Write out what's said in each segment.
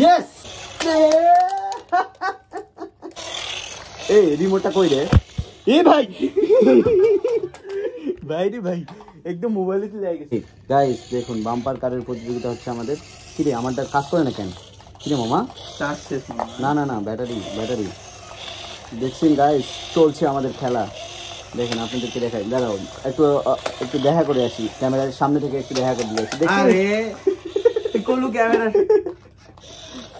yes এই রিমোটটা কই রে এ ভাই ভাই রে ভাই একদম মোবাইলে চলে গেছে গাইস দেখুন বাম্পার কারের প্রতিযোগিতা হচ্ছে আমাদের কি রে আমারটা কাজ করে না কেন কি রে মামা চার্জ শেষ না না না ব্যাটারি দেখছেন গাইস চলছে আমাদের খেলা দেখেন আপনাদেরকে দেখাই দাঁড়াও একটু দেখা করে আসি ক্যামেরার সামনে থেকে একটু দেখা করে দিয়ে আসি আরে কোলু ক্যামেরা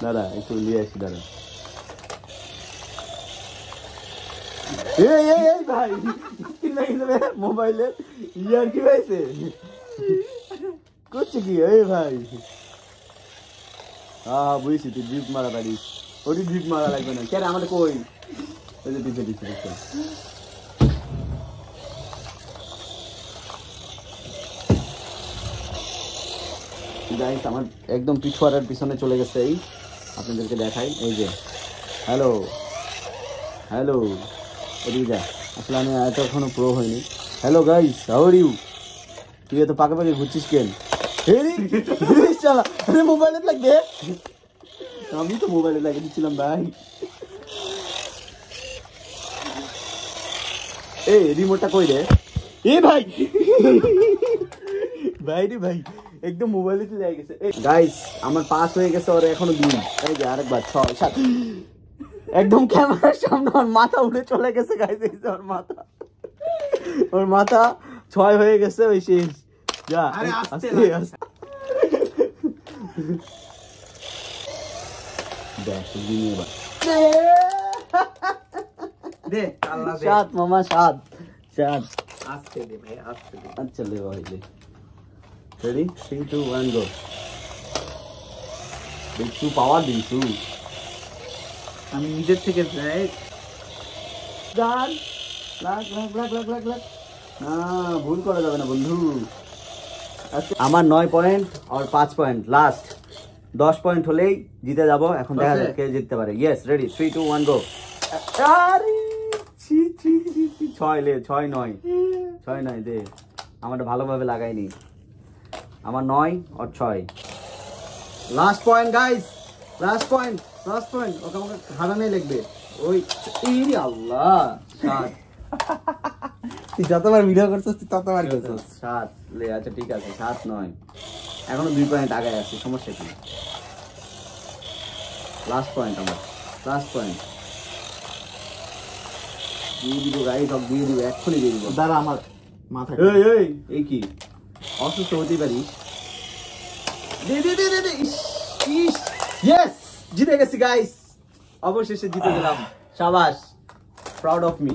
দাঁড়া একটু নিয়ে আসি দাঁড়া ভাই মোবাইলে ইয়ার কি হয়েছে করছে কি এই ভাই হ্যাঁ বুঝছি তুই ড্রিপ মারা পারিস ওটি ড্রিপ মারা লাগবে না কেন আমাদের কই ওই যে দিচ্ছে গাইস আমার একদম পিছুয়ারের পিছনে চলে গেছে এই আপনাদেরকে দেখাই এই যে হ্যালো এদিকে যা আসলে আমি এতক্ষণও প্রো হয়নি hello guys how are you তুই এত পাকে পাকে ঘুরছিস কেন চালা মোবাইলে লাগবে আমি তো মোবাইলে লাগিয়ে দিচ্ছিলাম ভাই এই রিমোটটা কই রে এ ভাই ভাই রে ভাই একদম মোবাইলে চলে গেছে গাইস আমার পাস হয়ে গেছে ওর এখনো 2 এই যে আরেকবার 6 7 একদম ক্যামেরার সামনে ওর মাথা উঠে চলে গেছে গাইস এই যে ওর মাথা 6 হয়ে গেছে ওই শেষ যা আরে আস্তে দেখ দিনে বা দে আল্লাহ দে 7 মামা 7 আস্তে দে ভাই আস্তে দে আচ্ছা ले भाई ले ready 3 2 1 go দিছু পাওয়ার দিছু আমি নিজের থেকে যাই গান লাগ না ভুল করা যাবে না বন্ধু আমার 9 পয়েন্ট আর 5 পয়েন্ট লাস্ট 10 পয়েন্ট হলেই জিতে যাব এখন দেখা যাক কে জিততে পারে ইয়েস রেডি 3 2 1 গো আরে ছি 6 লে 6 9 দে আমারটা ভালোভাবে লাগাইনি আমার 9 আর 6 last point guys last point okay আমাকে হারানোই লাগবে ওই ইরে আল্লাহ 7 তুই যতবার ভিডিও করছিস ততবার করছিস 7 লে আচ্ছা ঠিক আছে 7 9 এখনো 2 পয়েন্ট আগে আছে সমস্যা কি লাস্ট পয়েন্ট দিয়ে দিব গাইস সব দিয়ে দিব এক্ষুনি দিয়ে দিব দাঁড়া আমার মাথা এই কি অসুস্থ হতে পারি দে ইয়েস জিতে গেছি গাইস অবশেষে জিতে গেলাম শাবাশ প্রাউড অফ মি